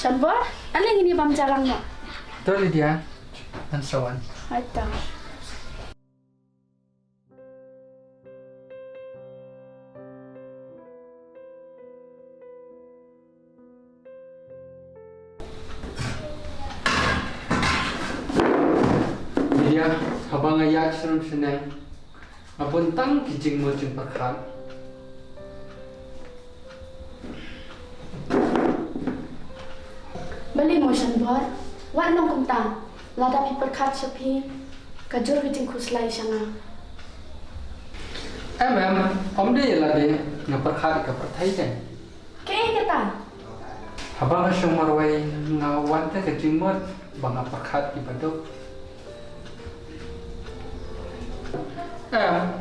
Shanbor, aling ini bam jalang mo? Ito, Lydia. Ansawan. Ito. Lydia, habang ayak sinong sineng, mapuntang kijing mo jing perkat. Bali mo Shanbor, wa nong kumta. Lada pi perkat sapi, kajur kejing kuslay siya nga. Om dia lah dia ngaperkat ke pertai kan. Kaya kita. Habang asyong marway ngawan te kijing mo bang perkat ibadok.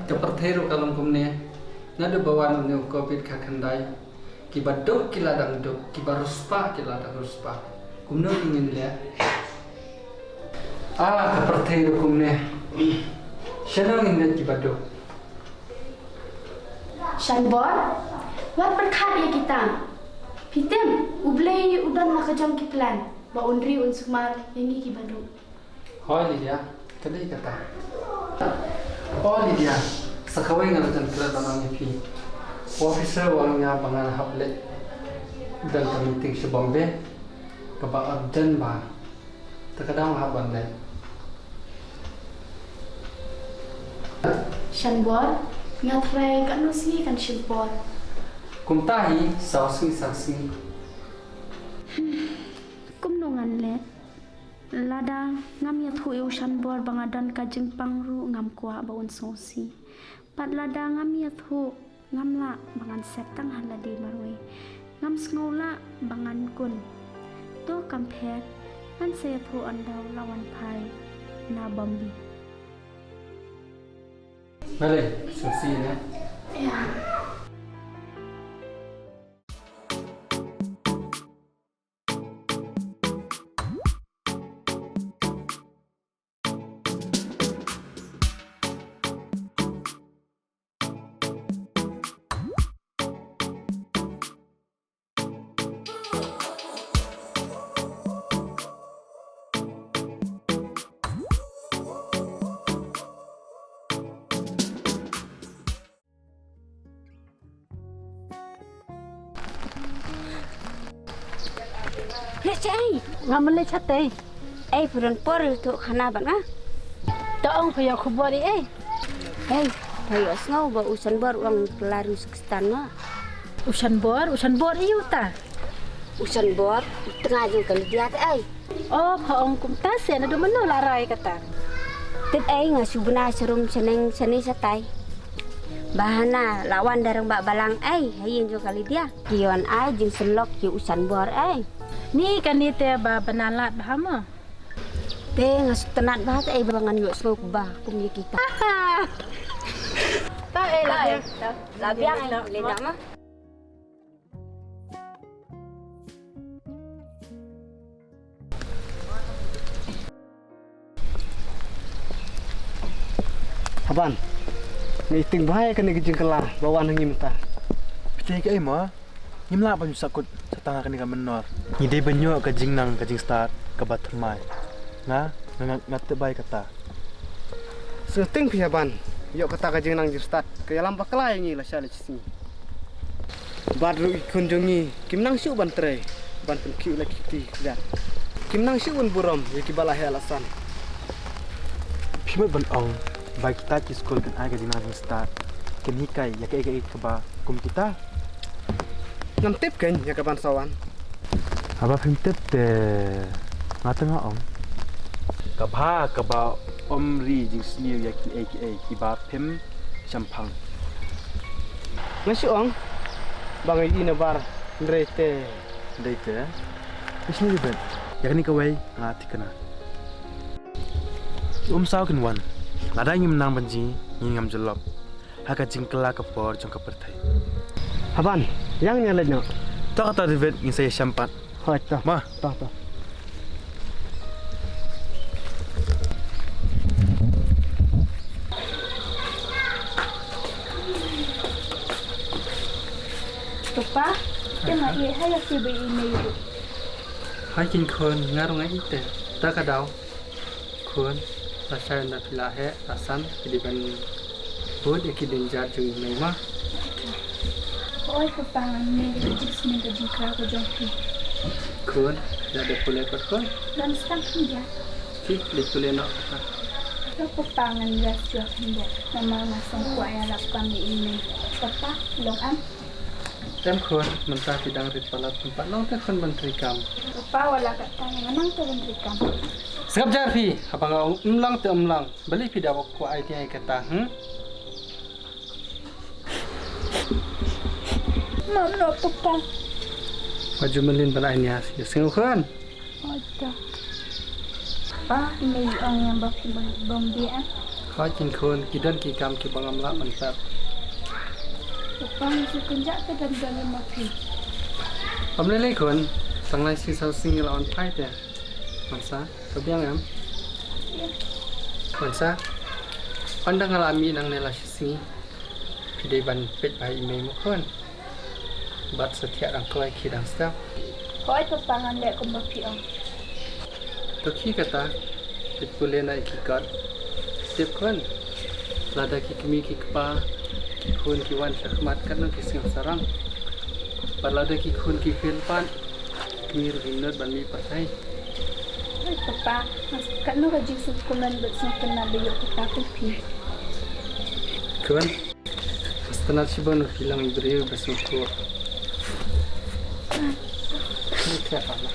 Ke pertai ru kalung kumne. Nada bawan ni covid kakandai. Kibadok kiladang dok, kibaruspa kiladang ruspa. Kumno ingin lihat. Ke pertai ru kumne. Siapa ingin kibadok? Shanbor, wat perkat ya kita. Pitem, ublay udan lah kejam ki plan. Ba undri unsumar yangi ki badu. Hoi Lydia, kadai kata. Oh Lydia, sakawai ngalajan kira tanang pi. Officer wangnya bangan haplet dan meeting si Bombay kaba urgent ba. Terkadang haban le. Shanbor, ngatray kan nusi kan Shanbor. Kumtahi saksi. Kumnongan let. Lada ngam ya thu Shanbor bangadan kajeng pangru ngam kuah baun sosi. Pat lada ngam ya thu ngam la bangan setang haladi marwe. Ngam sngola bangan kun. To compare kan saya thu andau lawan pai na Bombi. Bale, sosi ne. Ya. Cai, Ngamle chate. puran por tu khana bang ah. Taong phaya khubari Phayo ngau ba usan bor uang pelarus kestan ma. Usan bor iu ta. Usan bor tengah jeng kali dia Oh, phaong kum ta se na do mano larai kata. Tit ngasubna serum seneng seni satai. Bahana lawan darang bak balang hayin jo kali dia. Kion jeng selok ki usan bor Ni kan ni te ba banalat bahama. Te ngasut tenat bahat bangan yuk slok bah pumi kita. Ta lah. Labiang ledak mah. Haban, ni ting bahaya kan ni kijing kelah bawa nang minta. Percaya ke ma? Nyimla pa sakut sa tanga kani ka menor. Ni day banyo ka jingnang ka jing start ka batmai. Ngat bay kata. Seting pi haban, yok kata kijing nang start ke alam baklai ni lah syale sini. Badru kunjungi kim nang syu ban tre, ban kiu la kiti dah. Kim nang syu un buram ye ki balah alasan. Pimat ban ong bay kita ki school kan ay ka jingnang jing start. Ken hikai ya ka ka ba kum kita. Ngam tip kan ya kapan sawan. Aba pimtep te ngatanga ong. Ka ba omri jing sliu ya ki ba pim champang. Ngasyu ong bangai ina bar ndrete. Date. Isni ben. Ya kani ka way ngatikana. Saw kan wan. Lada ngim nang banji ngam jelop. Haka jingkela ka por jong ka pertai. Haban, yang ni lain nak. Tak kata David ni saya syampat. Hai tah. Ma, Tah. Tupa, dia nggak iya hay si bayi ini itu. Hai kin khun ngarung ai ite ta ka dau khun la sai na pila he asan di ban bud ikidin jar jung mai ma Oi papangan ni jis ni ka jikra ko jongki. khun da de pule kot khun Dan stang dia. ki li pule no ta Lo papangan ya syo dia. Nama ngasong ko ay alap kami ini. Papa long am. tem khun man ta pidang rit palat tempat long ta khun menteri kam Papa wala ka tayo nang turun rikam. Sekap jar pi apa ngau umlang te umlang beli pi dawak ko ai tiai kata Maro papa. Maju melin ban ai nias ya singu khun Ada. Pa may ang yang baki bombian. Hai kin khun kidan ki kam ki bangam la man ta Papa mesti kunjak ke dan dalam mati. Om le khun sang lai si sau sing la on pai te man sa so biang am man sa pandang alami nang ne la si pi dei ban pet bai me mo khun bat setia rang klai ki dang sta Koi papangan lek ko baki ang. to ki kata pit pule na ki kat tip khun lada ki kmi ki pa ki khun ki wan khmat kan nang ki sing sarang palada ki khun ki khil pan kmi ru not ban mi pasai Oi papa, mas kanu ka jis kuman bet sing kenal dia kita pi. khun astana sibon hilang ibreu basuk ko ni kya ala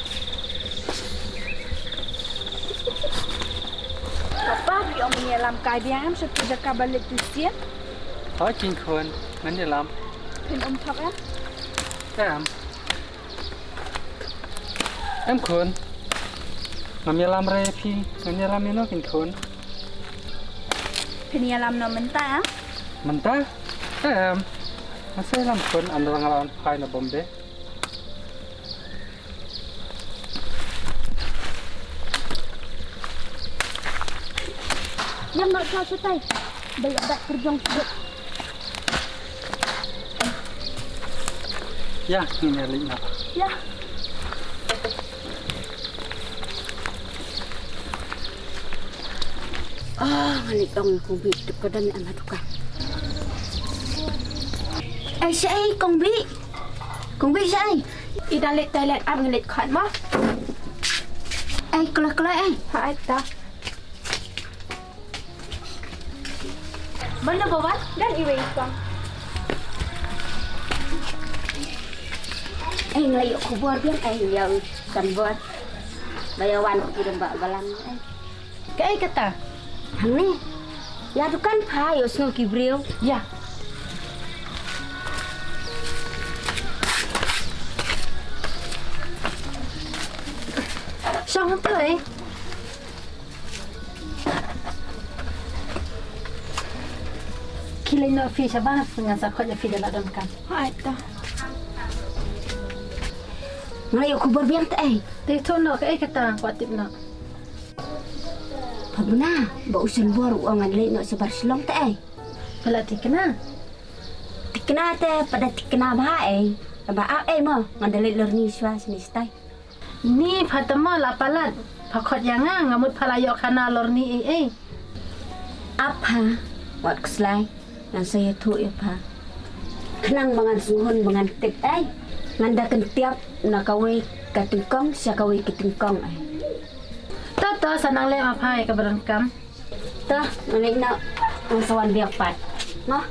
Papa bi om menyelam kai biang setu jaka balik tu siap. Hai kin khun man ni lam Pin om thok am. em khun ngam ya lam re phi ngam ya lam no kin khun Pin yelam no menta am. man ta masai lam khun an rang ran phai na bombe Yang nak kau cutai. Baik ada perjong sebut. ya ni ne li na Ya. Ngani tong kong bi depan anak tukang. Sai kong bi. Kong bi sai. Ida let toilet am ngelit khat ma. Kelak. Ha ta. Mana bawa dan iwei kang. Ngayo ko buat biang yang kan buat. Bayawan ko mbak balang. Ke kata? Ni. Ya tu kan payos no kibril. Ya. Sang tu Kila no fi sabah dengan sakot ya fi dalam kan. Ha ta. Ngayo ko buat biang Te tu no ke kata kuatip no. Pabuna, ba usan buar uang ngalay no sa Barcelona Pala ti kena. Tikna pada tikna bae. Ba mo ngandali lerni swa sinistay. Ni patama lapalat. Pakot yang ngamut palayok kana lorni Apa? Wat keslay. Nang saya tu ya pa. Kenang bangan suhun bangan tik Nganda kentiap nakaway katingkong siya kaway katingkong Tato sanang le mapai ke berengkam. Tah, ngalay na ang sawan biyak pat. No?